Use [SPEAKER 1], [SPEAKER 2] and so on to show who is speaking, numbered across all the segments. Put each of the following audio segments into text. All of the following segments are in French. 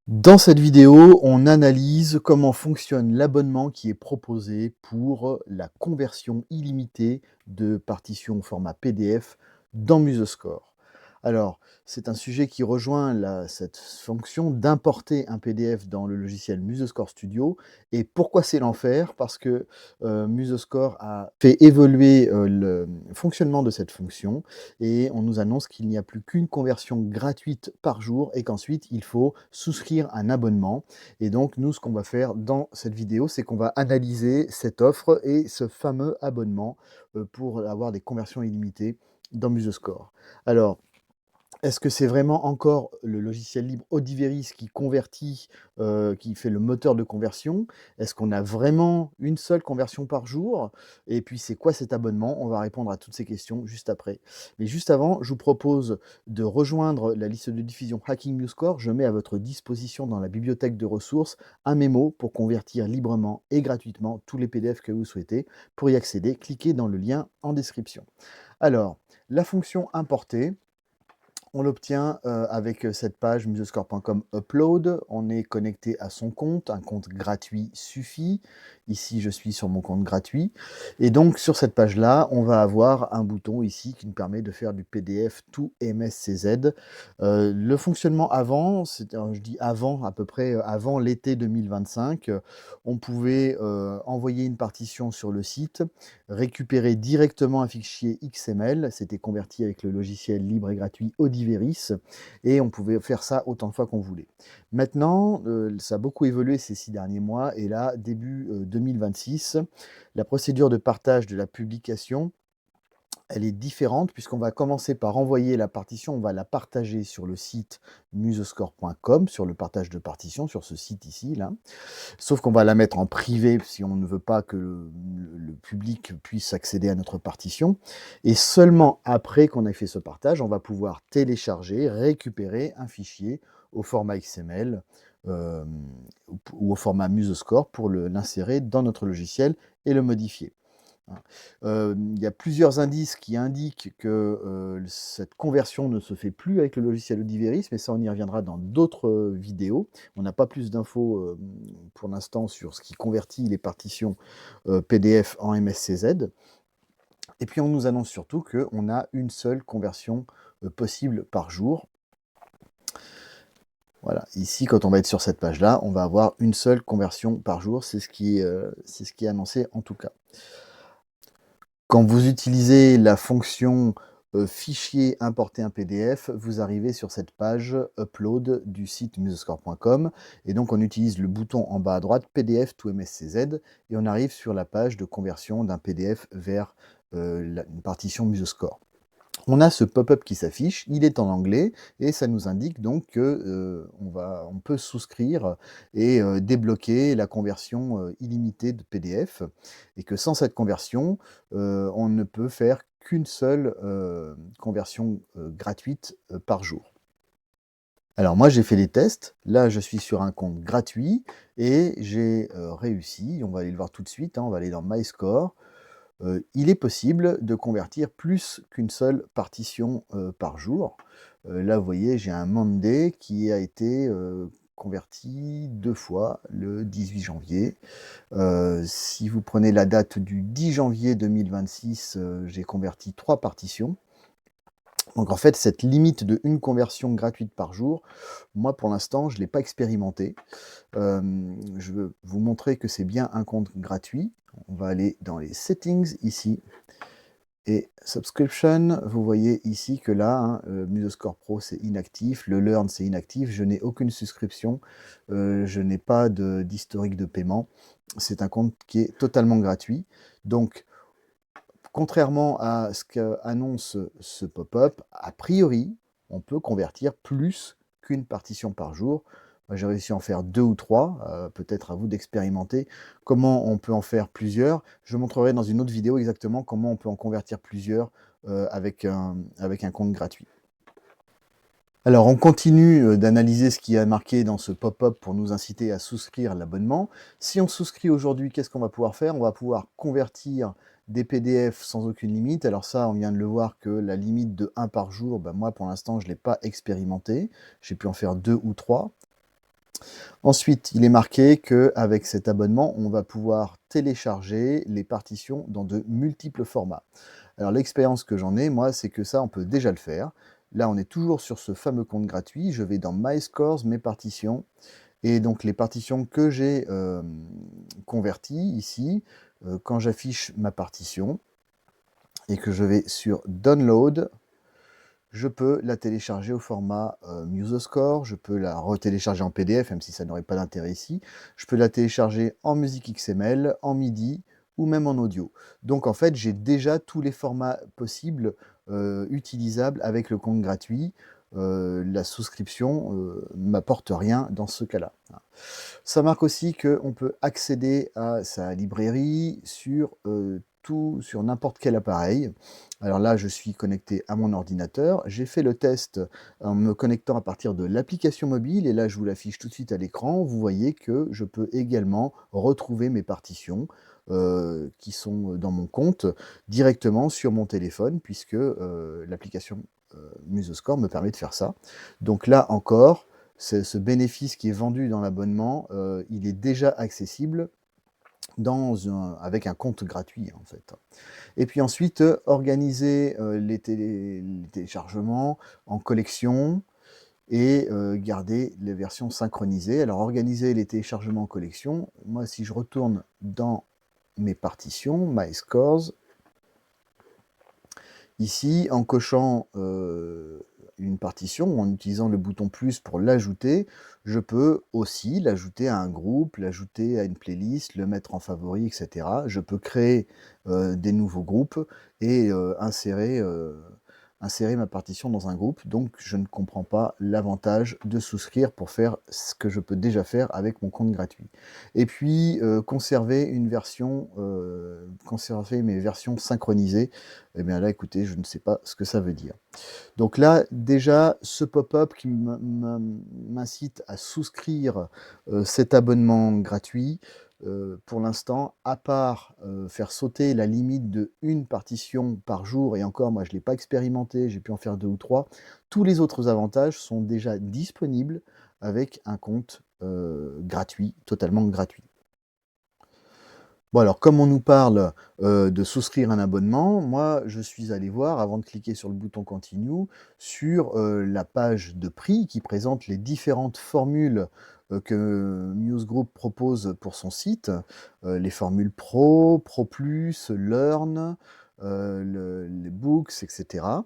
[SPEAKER 1] Dans cette vidéo, on analyse comment fonctionne l'abonnement qui est proposé pour la conversion illimitée de partitions au format PDF dans Musescore. Alors, c'est un sujet qui rejoint cette fonction d'importer un PDF dans le logiciel Musescore Studio. Et pourquoi c'est l'enfer? Parce que Musescore a fait évoluer le fonctionnement de cette fonction et on nous annonce qu'il n'y a plus qu'une conversion gratuite par jour et qu'ensuite il faut souscrire un abonnement. Et donc nous, ce qu'on va faire dans cette vidéo, c'est qu'on va analyser cette offre et ce fameux abonnement pour avoir des conversions illimitées dans Musescore. Alors, est-ce que c'est vraiment encore le logiciel libre Audiveris qui convertit, qui fait le moteur de conversion? Est-ce qu'on a vraiment une seule conversion par jour? Et puis c'est quoi cet abonnement? On va répondre à toutes ces questions juste après. Mais juste avant, je vous propose de rejoindre la liste de diffusion Hacking Musescore. Je mets à votre disposition dans la bibliothèque de ressources un mémo pour convertir librement et gratuitement tous les PDF que vous souhaitez. Pour y accéder, cliquez dans le lien en description. Alors, la fonction importer, on l'obtient avec cette page musescore.com upload. On est connecté à son compte. Un compte gratuit suffit. Ici, je suis sur mon compte gratuit. Et donc, sur cette page-là, on va avoir un bouton ici qui nous permet de faire du PDF tout MSCZ. Le fonctionnement avant, je dis avant, à peu près avant l'été 2025, on pouvait envoyer une partition sur le site, récupérer directement un fichier XML, c'était converti avec le logiciel libre et gratuit Audiveris, et on pouvait faire ça autant de fois qu'on voulait. Maintenant, ça a beaucoup évolué ces 6 derniers mois, et là, début 2026, la procédure de partage de la publication, elle est différente puisqu'on va commencer par envoyer la partition, on va la partager sur le site musescore.com, sur le partage de partition, sur ce site ici, là. Sauf qu'on va la mettre en privé si on ne veut pas que le public puisse accéder à notre partition. Et seulement après qu'on ait fait ce partage, on va pouvoir télécharger, récupérer un fichier au format XML euh, ou au format Musescore pour l'insérer dans notre logiciel et le modifier. Il y a plusieurs indices qui indiquent que cette conversion ne se fait plus avec le logiciel Audiveris, mais ça, on y reviendra dans d'autres vidéos. On n'a pas plus d'infos pour l'instant sur ce qui convertit les partitions PDF en MSCZ. Et puis, on nous annonce surtout qu'on a une seule conversion possible par jour. Voilà, ici, quand on va être sur cette page-là, on va avoir une seule conversion par jour. C'est ce qui est annoncé en tout cas. Quand vous utilisez la fonction fichier importer un PDF, vous arrivez sur cette page upload du site musescore.com et donc on utilise le bouton en bas à droite PDF to MSCZ et on arrive sur la page de conversion d'un PDF vers une partition Musescore. On a ce pop-up qui s'affiche, il est en anglais et ça nous indique donc que on peut souscrire et débloquer la conversion illimitée de PDF et que sans cette conversion, on ne peut faire qu'une seule conversion gratuite par jour. Alors moi j'ai fait les tests, là je suis sur un compte gratuit et j'ai réussi, on va aller le voir tout de suite, hein, on va aller dans My Score. Il est possible de convertir plus qu'une seule partition par jour. Là, vous voyez, j'ai un Monday qui a été converti 2 fois, le 18 janvier. Si vous prenez la date du 10 janvier 2026, j'ai converti 3 partitions. Donc en fait, cette limite de une conversion gratuite par jour, moi pour l'instant, je ne l'ai pas expérimenté. Je veux vous montrer que c'est bien un compte gratuit. On va aller dans les settings ici. Et subscription, vous voyez ici que là, hein, Musescore Pro c'est inactif, le Learn c'est inactif, je n'ai aucune souscription, je n'ai pas d'historique de paiement. C'est un compte qui est totalement gratuit. Donc, contrairement à ce qu'annonce ce pop-up, a priori, on peut convertir plus qu'une partition par jour. Moi, j'ai réussi à en faire 2 ou 3, peut-être à vous d'expérimenter comment on peut en faire plusieurs. Je montrerai dans une autre vidéo exactement comment on peut en convertir plusieurs avec un compte gratuit. Alors, on continue d'analyser ce qui est marqué dans ce pop-up pour nous inciter à souscrire l'abonnement. Si on souscrit aujourd'hui, qu'est-ce qu'on va pouvoir faire? On va pouvoir convertir des PDF sans aucune limite. Alors ça, on vient de le voir que la limite de 1 par jour, ben moi, pour l'instant, je ne l'ai pas expérimenté. J'ai pu en faire 2 ou 3. Ensuite, il est marqué qu'avec cet abonnement, on va pouvoir télécharger les partitions dans de multiples formats. Alors l'expérience que j'en ai, moi, c'est que ça, on peut déjà le faire. Là, on est toujours sur ce fameux compte gratuit. Je vais dans My Scores, mes partitions, et donc les partitions que j'ai converties ici, quand j'affiche ma partition et que je vais sur Download, je peux la télécharger au format MuseScore, je peux la retélécharger en PDF, même si ça n'aurait pas d'intérêt ici. Je peux la télécharger en musique XML, en MIDI ou même en audio. Donc en fait, j'ai déjà tous les formats possibles utilisables avec le compte gratuit. La souscription m'apporte rien dans ce cas-là. Ça marque aussi qu'on peut accéder à sa librairie sur n'importe quel appareil. Alors là, je suis connecté à mon ordinateur. J'ai fait le test en me connectant à partir de l'application mobile et là, je vous l'affiche tout de suite à l'écran. Vous voyez que je peux également retrouver mes partitions qui sont dans mon compte directement sur mon téléphone puisque l'application MuseScore me permet de faire ça. Donc là encore, ce bénéfice qui est vendu dans l'abonnement, il est déjà accessible avec un compte gratuit, en fait. Et puis ensuite, organiser les téléchargements en collection et garder les versions synchronisées. Alors, organiser les téléchargements en collection, moi, si je retourne dans mes partitions, My Scores, ici, en cochant une partition, en utilisant le bouton plus pour l'ajouter, je peux aussi l'ajouter à un groupe, l'ajouter à une playlist, le mettre en favori, etc. Je peux créer des nouveaux groupes et insérer ma partition dans un groupe. Donc, je ne comprends pas l'avantage de souscrire pour faire ce que je peux déjà faire avec mon compte gratuit. Et puis, conserver mes versions synchronisées. Eh bien là, écoutez, je ne sais pas ce que ça veut dire. Donc là, déjà, ce pop-up qui m'incite à souscrire cet abonnement gratuit, pour l'instant, à part faire sauter la limite de une partition par jour, et encore, moi, je ne l'ai pas expérimenté, j'ai pu en faire 2 ou 3, tous les autres avantages sont déjà disponibles avec un compte gratuit, totalement gratuit. Bon alors, comme on nous parle, de souscrire un abonnement, moi je suis allé voir, avant de cliquer sur le bouton Continue, sur, la page de prix qui présente les différentes formules, que Muse Group propose pour son site. Les formules Pro, Pro+, Learn, les Books et cetera.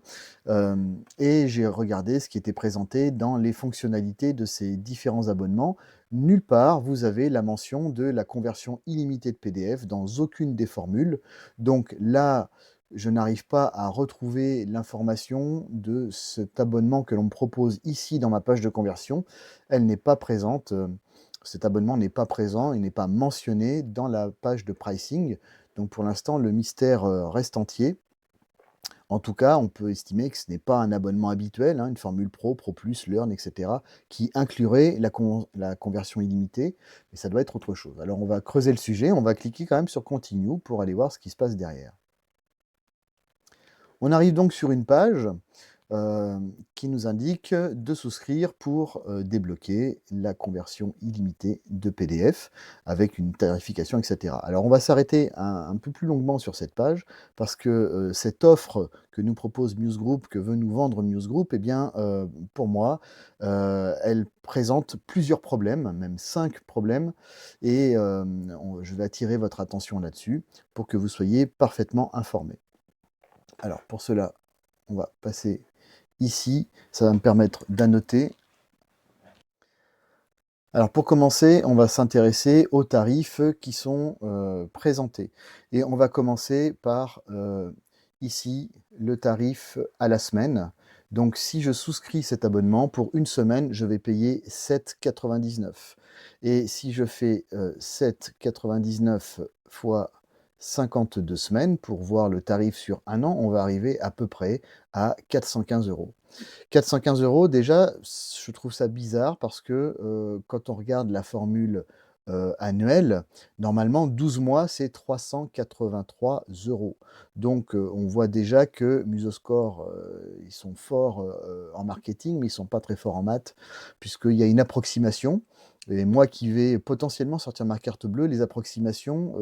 [SPEAKER 1] Et j'ai regardé ce qui était présenté dans les fonctionnalités de ces différents abonnements. Nulle part, vous avez la mention de la conversion illimitée de PDF dans aucune des formules. Donc là, je n'arrive pas à retrouver l'information de cet abonnement que l'on me propose ici dans ma page de conversion. Elle n'est pas présente, cet abonnement n'est pas présent, il n'est pas mentionné dans la page de pricing. Donc pour l'instant, le mystère reste entier. En tout cas, on peut estimer que ce n'est pas un abonnement habituel, hein, une formule Pro, Pro+, Learn, etc., qui inclurait la conversion illimitée, mais ça doit être autre chose. Alors on va creuser le sujet, on va cliquer quand même sur Continue pour aller voir ce qui se passe derrière. On arrive donc sur une page qui nous indique de souscrire pour débloquer la conversion illimitée de PDF avec une tarification, etc. Alors on va s'arrêter un peu plus longuement sur cette page parce que cette offre que nous propose Muse Group, que veut nous vendre Muse Group, eh bien pour moi, elle présente plusieurs problèmes, même 5 problèmes, et je vais attirer votre attention là-dessus pour que vous soyez parfaitement informés. Alors pour cela, on va passer ici, ça va me permettre d'annoter. Alors pour commencer, on va s'intéresser aux tarifs qui sont présentés. Et on va commencer par ici le tarif à la semaine. Donc si je souscris cet abonnement, pour une semaine, je vais payer 7,99 €. Et si je fais 7,99 fois 52 semaines, pour voir le tarif sur un an, on va arriver à peu près à 415 €. 415 € déjà, je trouve ça bizarre parce que, quand on regarde la formule, annuelle, normalement 12 mois, c'est 383 €. Donc, on voit déjà que Musoscore, ils sont forts, en marketing, mais ils sont pas très forts en maths, puisqu'il y a une approximation Et moi qui vais potentiellement sortir ma carte bleue, les approximations,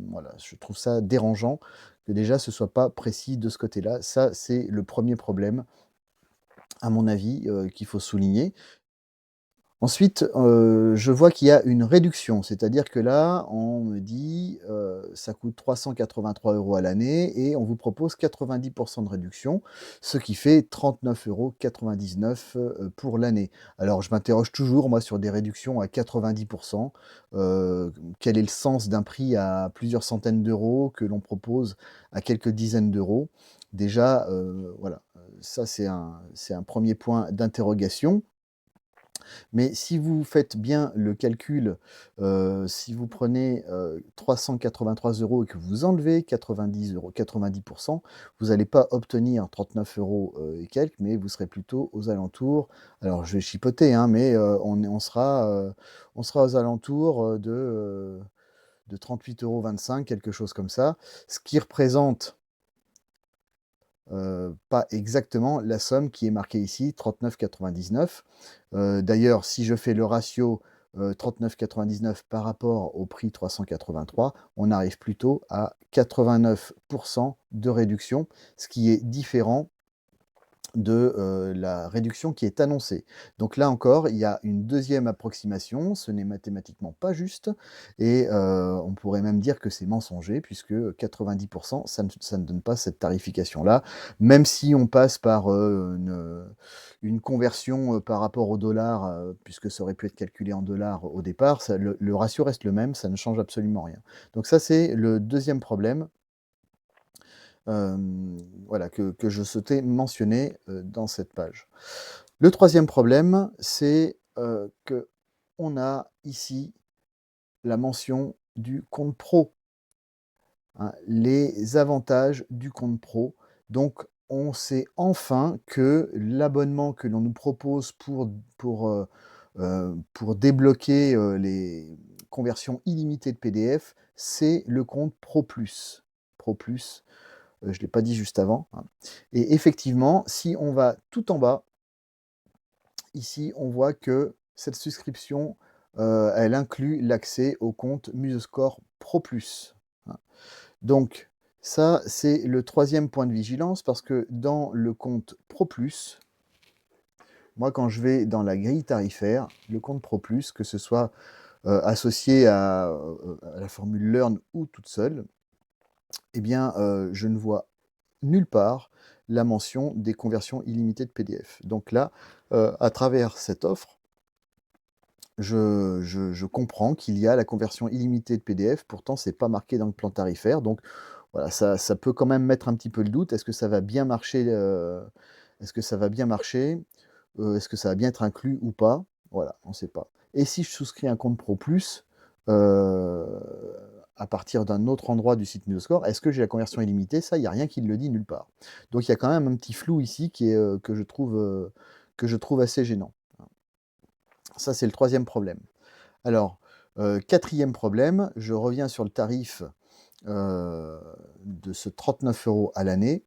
[SPEAKER 1] voilà, je trouve ça dérangeant que déjà ce soit pas précis de ce côté-là. Ça, c'est le premier problème, à mon avis, qu'il faut souligner. Ensuite, je vois qu'il y a une réduction, c'est-à-dire que là, on me dit, ça coûte 383 € à l'année et on vous propose 90 de réduction, ce qui fait 39,99 € pour l'année. Alors je m'interroge toujours moi sur des réductions à 90 quel est le sens d'un prix à plusieurs centaines d'euros que l'on propose à quelques dizaines d'euros? Déjà, voilà, ça c'est un 1er point d'interrogation. Mais si vous faites bien le calcul, si vous prenez, 383 € et que vous enlevez 90 vous allez pas obtenir 39 € et quelques, mais vous serez plutôt aux alentours, alors je vais chipoter, hein, mais, on sera aux alentours, de 38,25 €, quelque chose comme ça. Ce qui représente, pas exactement la somme qui est marquée ici, 39,99 €. D'ailleurs, si je fais le ratio, 39,99 par rapport au prix 383, on arrive plutôt à 89 de réduction, ce qui est différent de, la réduction qui est annoncée. Donc là encore, il y a une deuxième approximation, ce n'est mathématiquement pas juste et on pourrait même dire que c'est mensonger puisque 90 ça ne donne pas cette tarification-là. Même si on passe par, une conversion, par rapport au dollar, puisque ça aurait pu être calculé en dollars au départ, ça le ratio reste le même, ça ne change absolument rien. Donc ça, c'est le deuxième problème. Voilà, que je souhaitais mentionner, dans cette page. Le troisième problème, c'est, qu'on a ici la mention du compte pro, hein, les avantages du compte pro. Donc on sait enfin que l'abonnement que l'on nous propose pour débloquer, les conversions illimitées de PDF, c'est le compte Pro Plus. Pro Plus. Je ne l'ai pas dit juste avant, hein, et effectivement, si on va tout en bas, ici, on voit que cette souscription, elle inclut l'accès au compte MuseScore Pro Plus, hein. Donc ça, c'est le troisième point de vigilance parce que dans le compte Pro Plus, moi, quand je vais dans la grille tarifaire, le compte Pro Plus, que ce soit, associé à la formule Learn ou toute seule, eh bien, je ne vois nulle part la mention des conversions illimitées de PDF. Donc là, à travers cette offre, je comprends qu'il y a la conversion illimitée de PDF, pourtant c'est pas marqué dans le plan tarifaire. Donc voilà, ça peut quand même mettre un petit peu le doute. Est-ce que ça va bien marcher, est-ce que ça va bien marcher? Est-ce que ça va bien être inclus ou pas? Voilà, on ne sait pas. Et si je souscris un compte Pro Plus, heu, à partir d'un autre endroit du site MuseScore, est-ce que j'ai la conversion illimitée? Ça, il y a rien qui le dit nulle part. Donc il y a quand même un petit flou ici qui est, que je trouve assez gênant. Ça, c'est le troisième problème. Alors, 4e problème, je reviens sur le tarif, heu, de ce 39 € à l'année.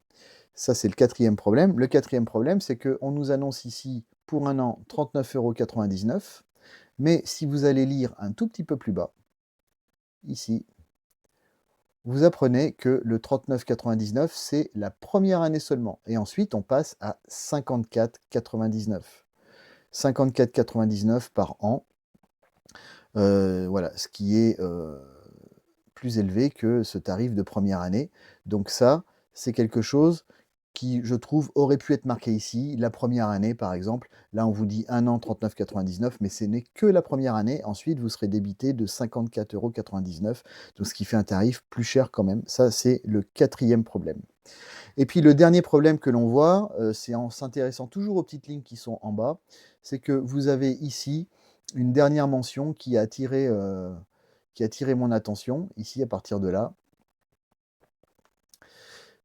[SPEAKER 1] Ça, c'est le quatrième problème. Le quatrième problème, c'est qu'on nous annonce ici, pour un an, 39,99 €, mais si vous allez lire un tout petit peu plus bas, ici, vous apprenez que le 39,99 €, c'est la première année seulement et ensuite on passe à 54,99 €. 54,99 € par an, voilà, ce qui est, plus élevé que ce tarif de première année. Donc ça, c'est quelque chose qui, je trouve, aurait pu être marqué ici. La première année, par exemple, là, on vous dit 1 an 39,99 €, mais ce n'est que la première année. Ensuite, vous serez débité de 54,99 €, donc ce qui fait un tarif plus cher quand même. Ça, c'est le quatrième problème. Et puis le dernier problème que l'on voit, c'est en s'intéressant toujours aux petites lignes qui sont en bas, c'est que vous avez ici une dernière mention qui a attiré mon attention, ici à partir de là.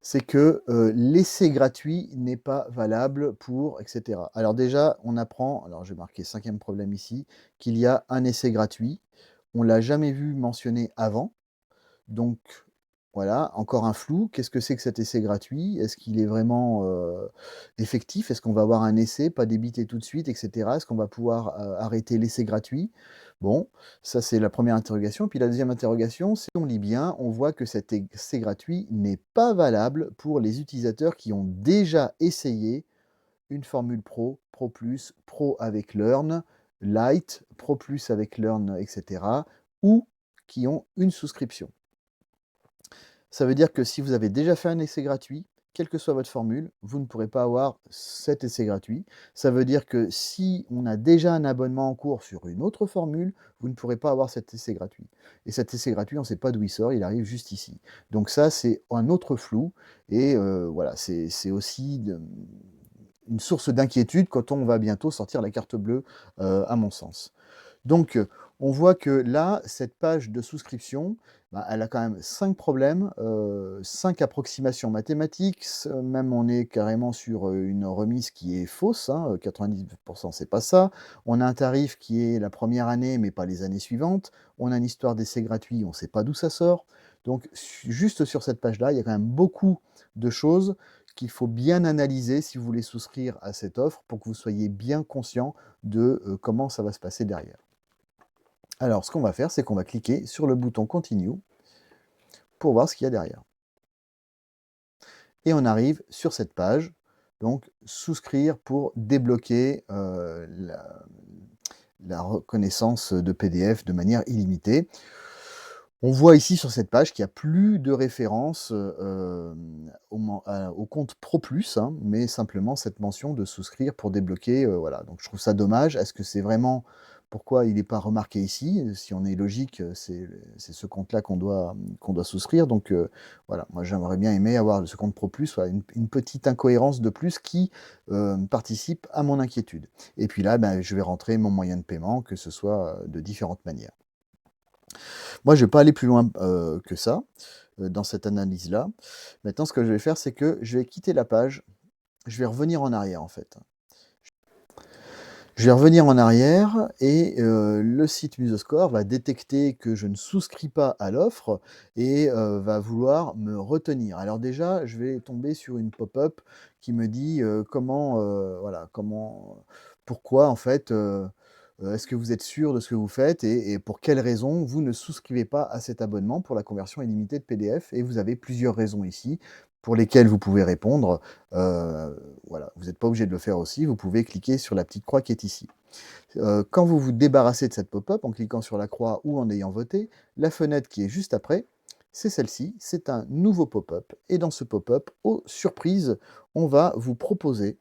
[SPEAKER 1] C'est que, l'essai gratuit n'est pas valable pour et cetera. Alors déjà, on apprend, alors j'ai marqué cinquième problème ici, qu'il y a un essai gratuit. On l'a jamais vu mentionné avant, donc Voilà, encore un flou. Qu'est-ce que c'est que cet essai gratuit? Est-ce qu'il est vraiment, effectif? Est-ce qu'on va avoir un essai, pas débité tout de suite et cetera? Est-ce qu'on va pouvoir, arrêter l'essai gratuit? Bon, ça c'est la première interrogation. Puis la deuxième interrogation, si on lit bien, on voit que cet essai gratuit n'est pas valable pour les utilisateurs qui ont déjà essayé une formule Pro, Pro Plus, Pro avec Learn, Lite, Pro Plus avec Learn et cetera, ou qui ont une souscription. Ça veut dire que si vous avez déjà fait un essai gratuit, quelle que soit votre formule, vous ne pourrez pas avoir cet essai gratuit. Ça veut dire que si on a déjà un abonnement en cours sur une autre formule, vous ne pourrez pas avoir cet essai gratuit. Et cet essai gratuit, on ne sait pas d'où il sort, il arrive juste ici. Donc ça, c'est un autre flou. Et voilà, c'est aussi une source d'inquiétude quand on va bientôt sortir la carte bleue, à mon sens. Donc, on voit que là, cette page de souscription, bah, elle a quand même 5 problèmes, 5 approximations mathématiques, même on est carrément sur, une remise qui est fausse, hein, 90 c'est pas ça. On a un tarif qui est la première année, mais pas les années suivantes. On a une histoire d'essai gratuit, on ne sait pas d'où ça sort. Donc juste sur cette page-là, il y a quand même beaucoup de choses qu'il faut bien analyser si vous voulez souscrire à cette offre pour que vous soyez bien conscient de, comment ça va se passer derrière. Alors, ce qu'on va faire, c'est qu'on va cliquer sur le bouton Continue pour voir ce qu'il y a derrière. Et on arrive sur cette page, donc souscrire pour débloquer la reconnaissance de PDF de manière illimitée. On voit ici sur cette page qu'il n'y a plus de référence au compte Pro Plus, hein, mais simplement cette mention de souscrire pour débloquer. Voilà. Donc je trouve ça dommage. Est-ce que c'est vraiment pourquoi il n'est pas remarqué ici? Si on est logique, c'est ce compte-là qu'on doit souscrire. Donc voilà, moi j'aimerais bien aimer avoir ce compte Pro Plus, voilà, une petite incohérence de plus qui participe à mon inquiétude. Et puis là, ben, je vais rentrer mon moyen de paiement, que ce soit de différentes manières. Moi, je vais pas aller plus loin, que ça, dans cette analyse-là. Maintenant, ce que je vais faire, c'est que je vais quitter la page, je vais revenir en arrière, en fait. Je vais revenir en arrière et le site Musoscore va détecter que je ne souscris pas à l'offre et va vouloir me retenir. Alors déjà, je vais tomber sur une pop-up qui me dit, voilà, pourquoi en fait, est-ce que vous êtes sûr de ce que vous faites et pour quelles raisons vous ne souscrivez pas à cet abonnement pour la conversion illimitée de PDF? Et vous avez plusieurs raisons ici pour lesquelles vous pouvez répondre. Voilà, vous n'êtes pas obligé de le faire aussi, vous pouvez cliquer sur la petite croix qui est ici. Quand vous vous débarrassez de cette pop-up en cliquant sur la croix ou en ayant voté, la fenêtre qui est juste après, c'est celle-ci, c'est un nouveau pop-up. Et dans ce pop-up, oh surprise, on va vous proposer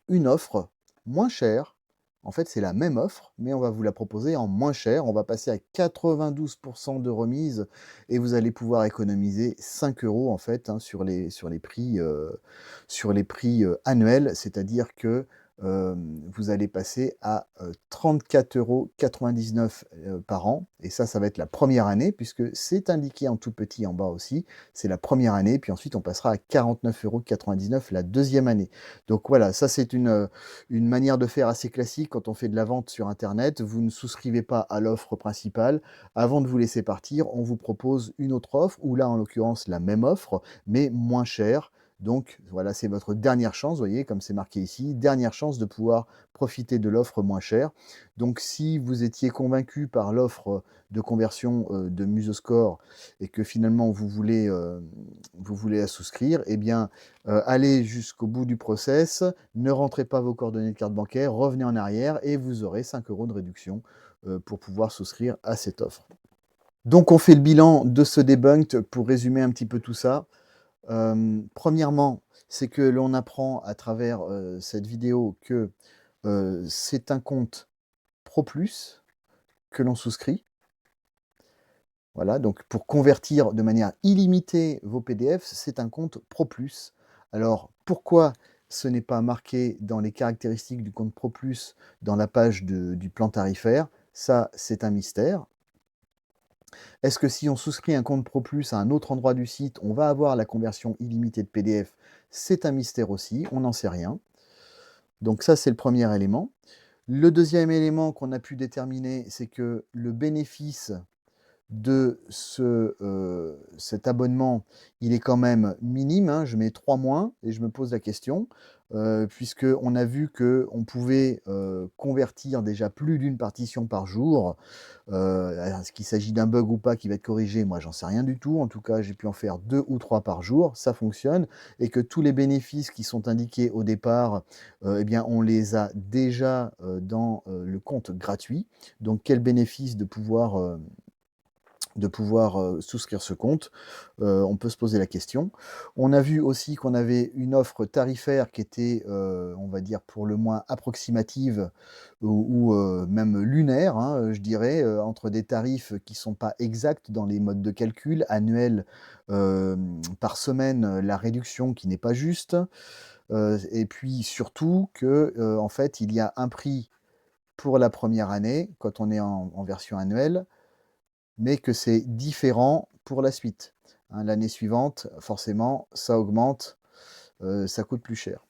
[SPEAKER 1] une offre moins chère. En fait, c'est la même offre, mais on va vous la proposer en moins cher. On va passer à 92 de remise et vous allez pouvoir économiser 5 € en fait, hein, sur les prix, annuels. C'est-à-dire que, vous allez passer à, 34,99 € par an et ça va être la première année puisque c'est indiqué en tout petit en bas aussi. C'est la première année, puis ensuite on passera à 49,99 € la deuxième année. Donc voilà, ça c'est une manière de faire assez classique quand on fait de la vente sur internet. Vous ne souscrivez pas à l'offre principale. Avant de vous laisser partir, on vous propose une autre offre, ou là en l'occurrence la même offre, mais moins chère. Donc voilà, c'est votre dernière chance, vous voyez, comme c'est marqué ici, dernière chance de pouvoir profiter de l'offre moins chère. Donc si vous étiez convaincu par l'offre de conversion de Musoscore et que finalement vous voulez la souscrire, eh bien allez jusqu'au bout du process, ne rentrez pas vos coordonnées de carte bancaire, revenez en arrière et vous aurez 5 € de réduction pour pouvoir souscrire à cette offre. Donc on fait le bilan de ce debunked pour résumer un petit peu tout ça. Premièrement, c'est que l'on apprend à travers cette vidéo que c'est un compte Pro Plus que l'on souscrit. Voilà, donc pour convertir de manière illimitée vos PDF, c'est un compte Pro Plus. Alors pourquoi ce n'est pas marqué dans les caractéristiques du compte Pro Plus dans la page du plan tarifaire? Ça, c'est un mystère. Est-ce que si on souscrit un compte Pro Plus à un autre endroit du site, on va avoir la conversion illimitée de PDF? C'est un mystère aussi, on n'en sait rien. Donc ça, c'est le premier élément. Le deuxième élément qu'on a pu déterminer, c'est que le bénéfice de cet abonnement, il est quand même minime, hein. Je mets 3 mois et je me pose la question, puisqu'on a vu qu'on pouvait, convertir déjà plus d'une partition par jour. Est-ce qu'il s'agit d'un bug ou pas qui va être corrigé? Moi, j'en sais rien du tout. En tout cas, j'ai pu en faire 2 ou 3 par jour, ça fonctionne et que tous les bénéfices qui sont indiqués au départ, eh bien, on les a déjà, dans, le compte gratuit. Donc quel bénéfice de pouvoir, souscrire ce compte? On peut se poser la question. On a vu aussi qu'on avait une offre tarifaire qui était, on va dire pour le moins approximative ou même lunaire, hein, je dirais, entre des tarifs qui sont pas exacts dans les modes de calcul, annuels, par semaine, la réduction qui n'est pas juste, et puis surtout que, en fait, il y a un prix pour la première année quand on est en version annuelle, mais que c'est différent pour la suite, hein. L'année suivante, forcément, ça augmente, ça coûte plus cher.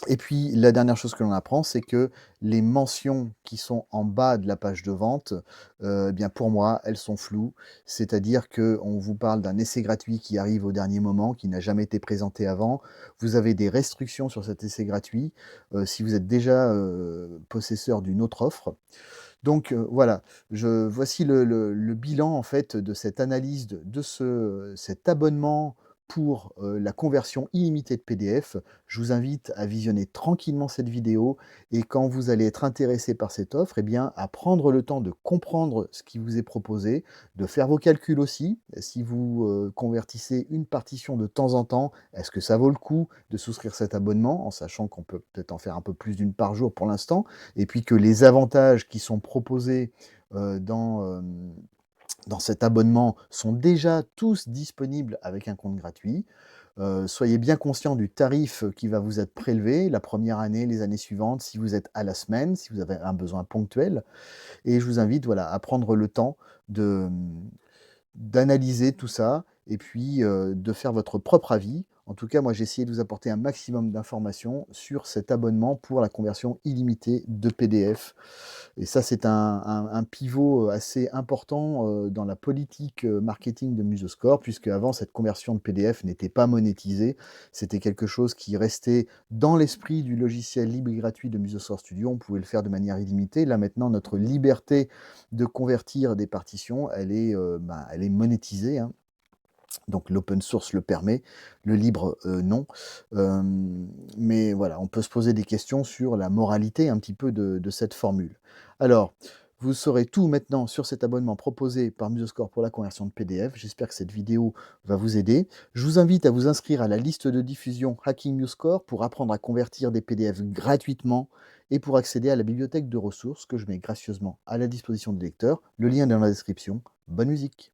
[SPEAKER 1] Et puis la dernière chose que l'on apprend, c'est que les mentions qui sont en bas de la page de vente, eh bien pour moi, elles sont floues. C'est-à-dire qu'on vous parle d'un essai gratuit qui arrive au dernier moment, qui n'a jamais été présenté avant. Vous avez des restrictions sur cet essai gratuit, si vous êtes déjà, possesseur d'une autre offre. Donc, voilà, voici le bilan en fait de cette analyse de cet abonnement pour, la conversion illimitée de PDF. Je vous invite à visionner tranquillement cette vidéo et quand vous allez être intéressé par cette offre, eh bien, à prendre le temps de comprendre ce qui vous est proposé, de faire vos calculs aussi. Si vous, convertissez une partition de temps en temps, est-ce que ça vaut le coup de souscrire cet abonnement? En sachant qu'on peut peut-être en faire un peu plus d'une par jour pour l'instant et puis que les avantages qui sont proposés, dans cet abonnement sont déjà tous disponibles avec un compte gratuit. Soyez bien conscient du tarif qui va vous être prélevé la première année, les années suivantes, si vous êtes à la semaine, si vous avez un besoin ponctuel et je vous invite, voilà, à prendre le temps de, d'analyser tout ça et puis, de faire votre propre avis. En tout cas, moi, j'ai essayé de vous apporter un maximum d'informations sur cet abonnement pour la conversion illimitée de PDF et ça, c'est un pivot, assez important, dans la politique, marketing de Musoscore puisque avant cette conversion de PDF n'était pas monétisée. C'était quelque chose qui restait dans l'esprit du logiciel libre et gratuit de Musoscore Studio. On pouvait le faire de manière illimitée. Là, maintenant, notre liberté de convertir des partitions, elle est monétisée, hein. Donc l'open source le permet, le libre, non. Mais voilà, on peut se poser des questions sur la moralité un petit peu de cette formule. Alors, vous saurez tout maintenant sur cet abonnement proposé par Musoscore pour la conversion de PDF. J'espère que cette vidéo va vous aider. Je vous invite à vous inscrire à la liste de diffusion Hacking Musoscore pour apprendre à convertir des PDF gratuitement et pour accéder à la bibliothèque de ressources que je mets gracieusement à la disposition des lecteurs. Le lien est dans la description. Bonne musique!